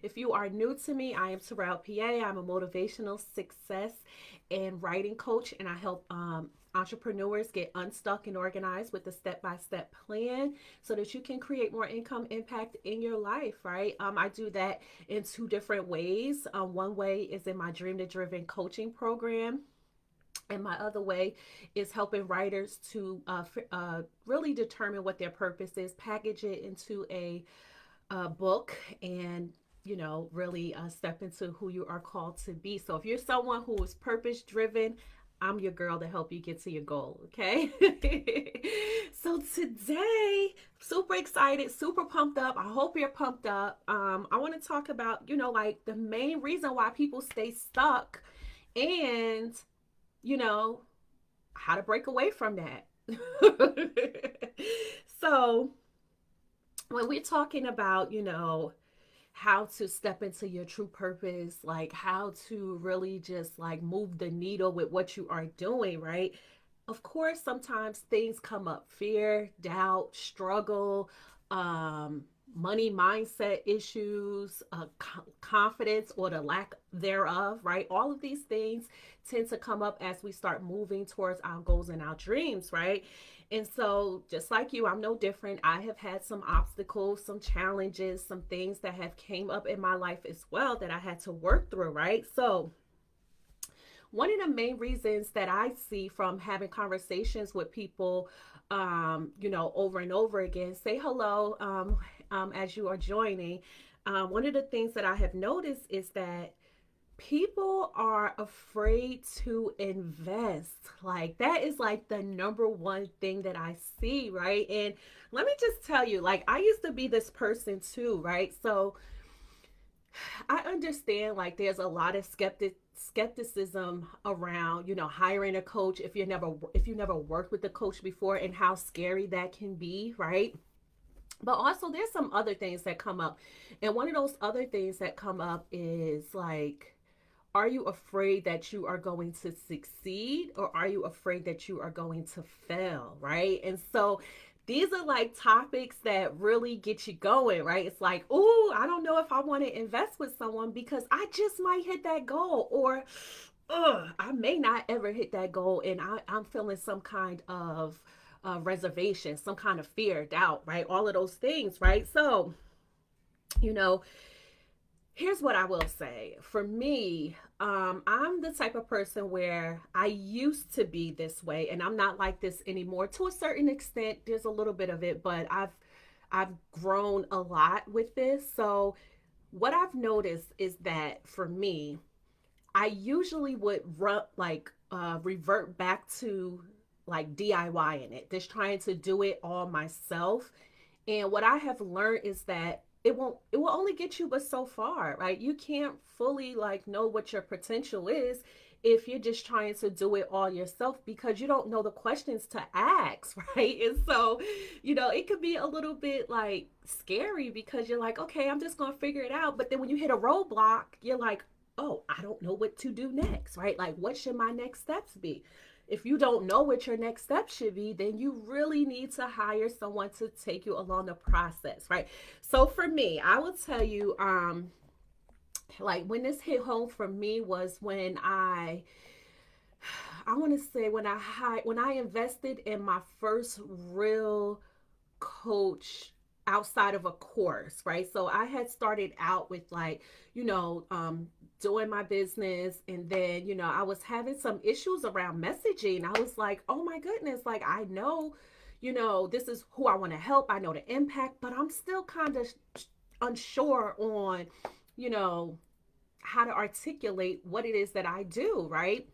If you are new to me, I am Terrell PA. I'm a motivational success and writing coach, and I help entrepreneurs get unstuck and organized with a step-by-step plan so that you can create more income impact in your life, right? I do that in two different ways. One way is in my Dream to Driven coaching program. And my other way is helping writers to really determine what their purpose is, package it into a book, and really step into who you are called to be. So if you're someone who is purpose driven, I'm your girl to help you get to your goal. Okay. So today, super excited, super pumped up. I hope you're pumped up. I want to talk about, like the main reason why people stay stuck, and you know how to break away from that. So when we're talking about, how to step into your true purpose, like how to really just like move the needle with what you are doing, right? Of course, sometimes things come up: fear, doubt, struggle, um, money mindset issues, confidence or the lack thereof, right? All of these things tend to come up as we start moving towards our goals and our dreams, right? And so, just like you, I'm no different. I have had some obstacles, some challenges, some things that have came up in my life as well that I had to work through, right? So, one of the main reasons that I see from having conversations with people, over and over again, say hello as you are joining. One of the things that I have noticed is that people are afraid to invest. Like, that is like the number one thing that I see, right? And let me just tell you, like, I used to be this person too, right? So I understand, like, there's a lot of skepticism around, hiring a coach if you never worked with a coach before, and how scary that can be, right? But also there's some other things that come up. And one of those other things that come up is like, are you afraid that you are going to succeed, or are you afraid that you are going to fail, right? And so these are like topics that really get you going, right? It's like, oh, I don't know if I want to invest with someone because I just might hit that goal, or I may not ever hit that goal, and I'm feeling some kind of reservation, some kind of fear, doubt, right? All of those things, right? So, you know, here's what I will say. For me, I'm the type of person where I used to be this way, and I'm not like this anymore. To a certain extent, there's a little bit of it, but I've grown a lot with this. So what I've noticed is that for me, I usually would revert back to like DIYing it, just trying to do it all myself. And what I have learned is that it will only get you but so far, right? You can't fully like know what your potential is if you're just trying to do it all yourself, because you don't know the questions to ask, right? And so, it could be a little bit like scary because you're like, okay, I'm just going to figure it out. But then when you hit a roadblock, you're like, oh, I don't know what to do next, right? Like, what should my next steps be? If you don't know what your next step should be, then you really need to hire someone to take you along the process, right? So for me, I will tell you, like when this hit home for me was when I want to say when I invested in my first real coach outside of a course, right? So I had started out with like, doing my business, and then, I was having some issues around messaging. I was like, oh my goodness, like I know, this is who I want to help. I know the impact, but I'm still kind of unsure on, you know, how to articulate what it is that I do, right?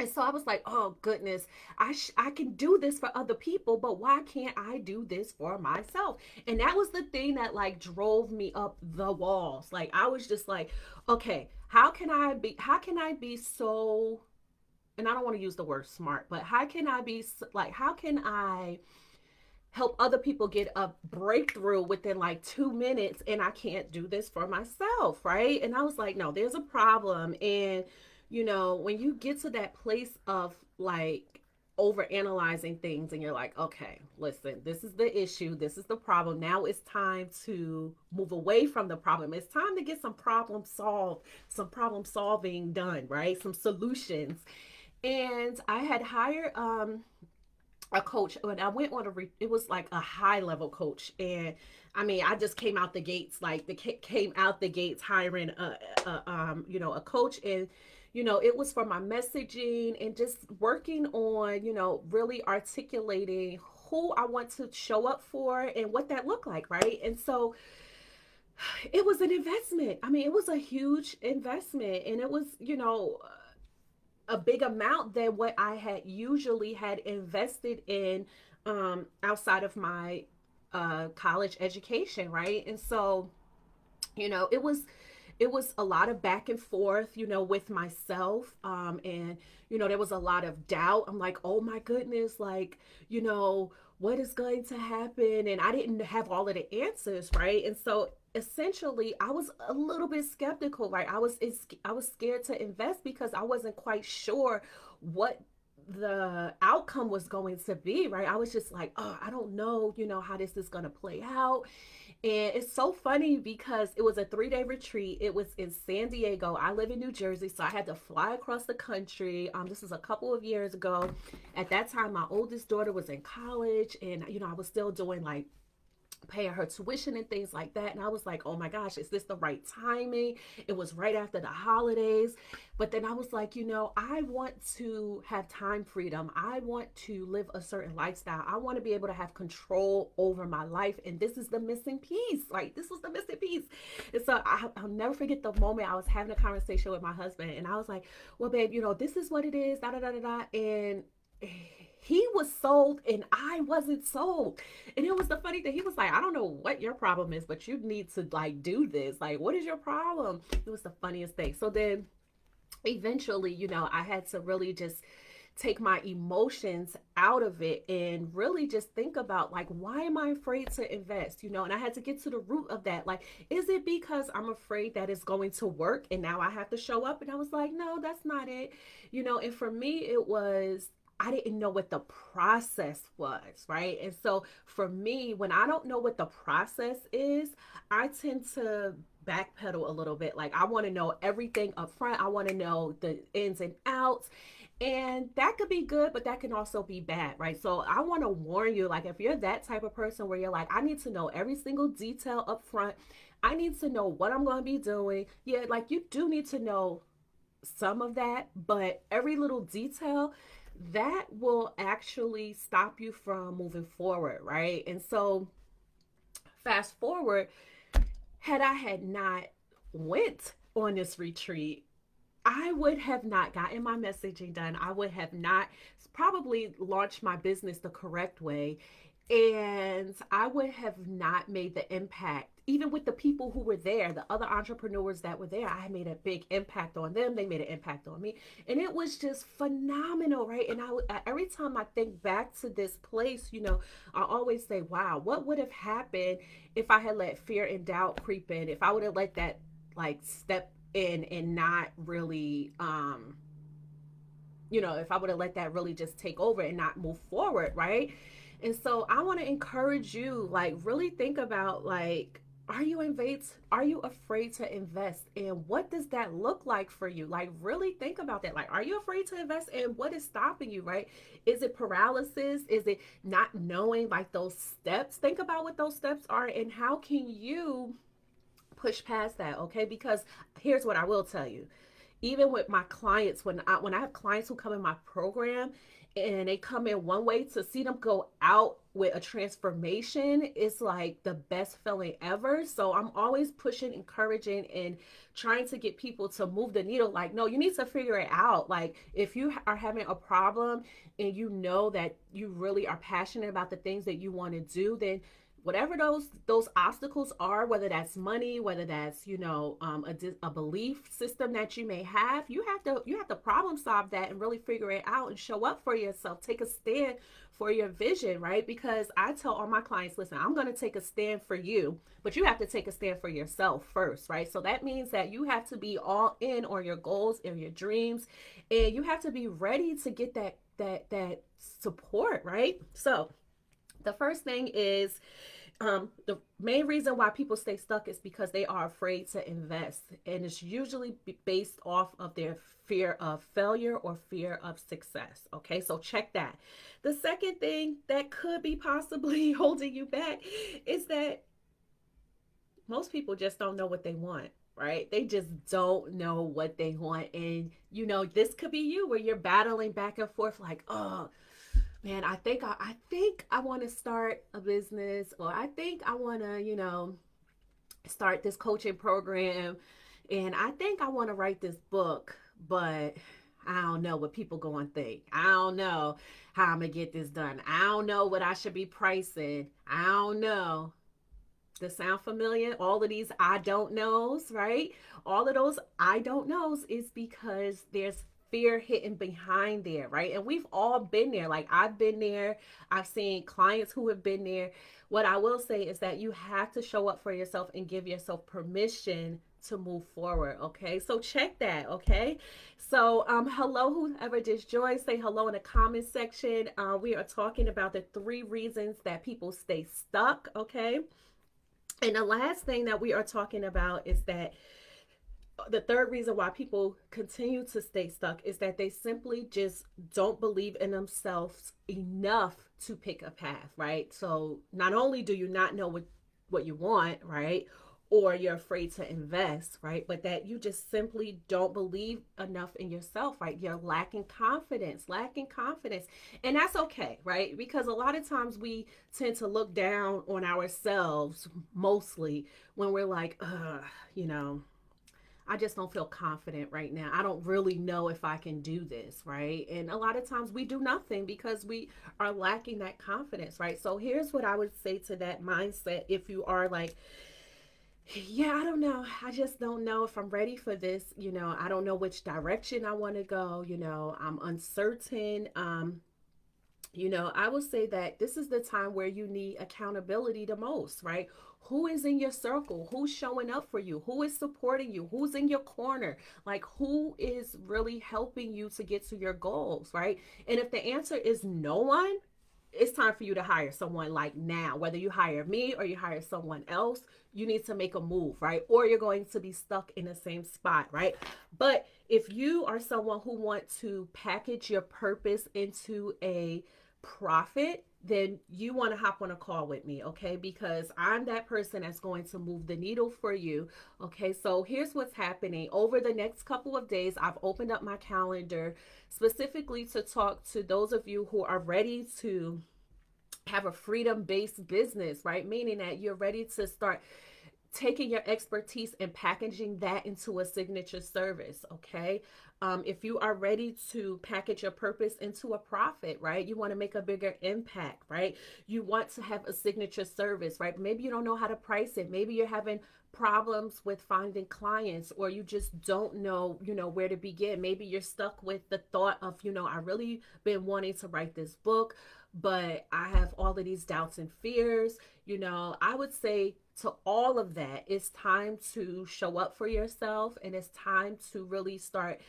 And so I was like, oh goodness, I can do this for other people, but why can't I do this for myself? And that was the thing that like drove me up the walls. Like I was just like, okay, how can I be so, and I don't want to use the word smart, but how can I help other people get a breakthrough within like 2 minutes, and I can't do this for myself, right? And I was like, no, there's a problem. And when you get to that place of like, over analyzing things and you're like, okay, listen, this is the issue, this is the problem. Now it's time to move away from the problem. It's time to get some problem solved, some problem solving done, right? Some solutions. And I had hired a coach when I went on it was like a high level coach. And I mean, I just came out the gates, like came out the gates hiring a coach. And it was for my messaging and just working on, really articulating who I want to show up for and what that looked like, right? And so it was an investment. I mean, it was a huge investment, and it was, a big amount than what I had usually had invested in outside of my college education, right? And so, it was a lot of back and forth, with myself. And, there was a lot of doubt. I'm like, oh my goodness, like, what is going to happen? And I didn't have all of the answers, right? And so essentially I was a little bit skeptical, right? I was scared to invest because I wasn't quite sure what the outcome was going to be, right? I was just like, oh, I don't know, how this is going to play out. And it's so funny because it was a 3-day retreat. It was in San Diego. I live in New Jersey, so I had to fly across the country. This was a couple of years ago. At that time, my oldest daughter was in college, and I was still doing like paying her tuition and things like that. And I was like, oh my gosh, is this the right timing? It was right after the holidays. But then I was like, I want to have time freedom. I want to live a certain lifestyle. I want to be able to have control over my life. And this is the missing piece. Like, this was the missing piece. And so I'll never forget the moment I was having a conversation with my husband. And I was like, well, babe, this is what it is, da da da da da. And he was sold and I wasn't sold. And it was the funny thing. He was like, I don't know what your problem is, but you need to like do this. Like, what is your problem? It was the funniest thing. So then eventually, I had to really just take my emotions out of it and really just think about, like, why am I afraid to invest? And I had to get to the root of that. Like, is it because I'm afraid that it's going to work and now I have to show up? And I was like, no, that's not it. And for me, it was, I didn't know what the process was, right? And so for me, when I don't know what the process is, I tend to backpedal a little bit. Like, I want to know everything up front. I want to know the ins and outs. And that could be good, but that can also be bad, right? So I want to warn you, like, if you're that type of person where you're like, I need to know every single detail up front, I need to know what I'm going to be doing. Yeah, like, you do need to know some of that, but every little detail that will actually stop you from moving forward, right? And so fast forward, had I had not went on this retreat, I would have not gotten my messaging done. I would have not probably launched my business the correct way. And I would have not made the impact, even with the people who were there, the other entrepreneurs that were there. I made a big impact on them. They made an impact on me. And it was just phenomenal, right? And every time I think back to this place, I always say, wow, what would have happened if I had let fear and doubt creep in? If I would have let that like step in and not really, if I would have let that really just take over and not move forward, right? And so I want to encourage you, like, really think about, like, are you afraid to invest? And what does that look like for you? Like, really think about that. Like, are you afraid to invest? And what is stopping you, right? Is it paralysis? Is it not knowing, like, those steps? Think about what those steps are and how can you push past that, okay? Because here's what I will tell you. Even with my clients, when I have clients who come in my program and they come in one way, to see them go out with a transformation is like the best feeling ever. So I'm always pushing, encouraging, and trying to get people to move the needle. Like, no, you need to figure it out. Like, if you are having a problem and you know that you really are passionate about the things that you want to do, then whatever those obstacles are, whether that's money, whether that's a belief system that you may have, you have to problem solve that and really figure it out and show up for yourself. Take a stand for your vision, right? Because I tell all my clients, listen, I'm going to take a stand for you, but you have to take a stand for yourself first, right? So that means that you have to be all in on your goals and your dreams, and you have to be ready to get that support, right? So the first thing is the main reason why people stay stuck is because they are afraid to invest, and it's usually based off of their fear of failure or fear of success. Okay, so check that. The second thing that could be possibly holding you back is that most people just don't know what they want. Right? They just don't know what they want. And, this could be you where you're battling back and forth like, oh, man, I think I want to start a business, or I think I want to, start this coaching program, and I think I want to write this book, but I don't know what people going to think. I don't know how I'm going to get this done. I don't know what I should be pricing. I don't know. Does sound familiar? All of these I don't knows, right? All of those I don't knows is because there's fear hidden behind there, right? And we've all been there. Like, I've been there. I've seen clients who have been there. What I will say is that you have to show up for yourself and give yourself permission to move forward. Okay, so check that. Okay, so hello, whoever just joined, say hello in the comment section. We are talking about the 3 reasons that people stay stuck. Okay, and the last thing that we are talking about is that the third reason why people continue to stay stuck is that they simply just don't believe in themselves enough to pick a path, right? So not only do you not know what you want, right? Or you're afraid to invest, right? But that you just simply don't believe enough in yourself, right? You're lacking confidence, lacking confidence. And that's okay, right? Because a lot of times we tend to look down on ourselves mostly when we're like, you know, I just don't feel confident right now. I don't really know if I can do this, right? And a lot of times we do nothing because we are lacking that confidence, right? So here's what I would say to that mindset. If you are like, yeah, I don't know. I just don't know if I'm ready for this. I don't know which direction I want to go. I'm uncertain. I will say that this is the time where you need accountability the most, right? Who is in your circle? Who's showing up for you? Who is supporting you? Who's in your corner? Like, who is really helping you to get to your goals, right? And if the answer is no one, it's time for you to hire someone like now. Whether you hire me or you hire someone else, you need to make a move, right? Or you're going to be stuck in the same spot, right? But if you are someone who wants to package your purpose into a profit, then you want to hop on a call with me, okay? Because I'm that person that's going to move the needle for you, okay? So here's what's happening. Over the next couple of days, I've opened up my calendar specifically to talk to those of you who are ready to have a freedom based business, right? Meaning that you're ready to start taking your expertise and packaging that into a signature service. Okay, if you are ready to package your purpose into a profit, right? You want to make a bigger impact, right? You want to have a signature service, right? Maybe you don't know how to price it. Maybe you're having problems with finding clients, or you just don't know, where to begin. Maybe you're stuck with the thought of, I really been wanting to write this book, but I have all of these doubts and fears. I would say to all of that, it's time to show up for yourself, and it's time to really start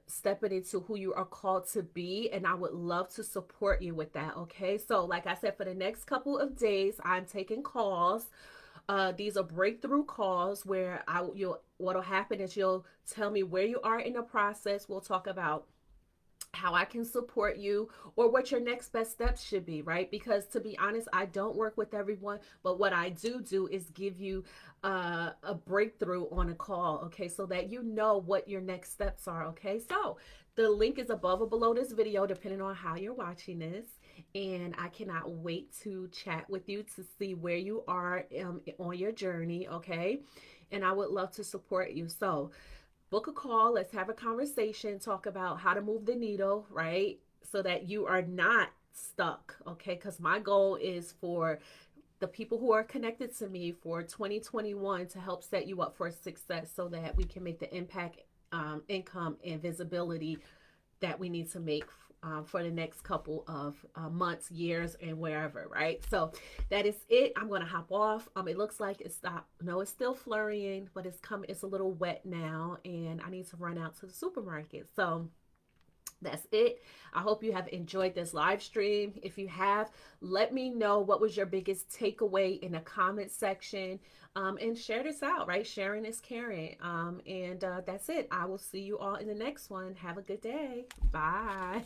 stepping into who you are called to be. And I would love to support you with that. Okay, so like I said, for the next couple of days, I'm taking calls. These are breakthrough calls where what'll happen is you'll tell me where you are in the process. We'll talk about how I can support you, or what your next best steps should be, right? Because to be honest, I don't work with everyone, but what I do is give you a breakthrough on a call, okay? So that you know what your next steps are, okay? So the link is above or below this video, depending on how you're watching this. And I cannot wait to chat with you to see where you are on your journey, okay? And I would love to support you. So book a call, let's have a conversation, talk about how to move the needle, right? So that you are not stuck, okay? Because my goal is for the people who are connected to me for 2021 to help set you up for success, so that we can make the impact, income, and visibility that we need to make for the next couple of months, years, and wherever, right? So that is it. I'm gonna hop off. It looks like it's stopped. No, it's still flurrying, but it's a little wet now, and I need to run out to the supermarket. So That's it. I hope you have enjoyed this live stream. If you have, let me know what was your biggest takeaway in the comment section, and share this out, right? Sharing is caring. And that's it. I will see you all in the next one. Have a good day. Bye.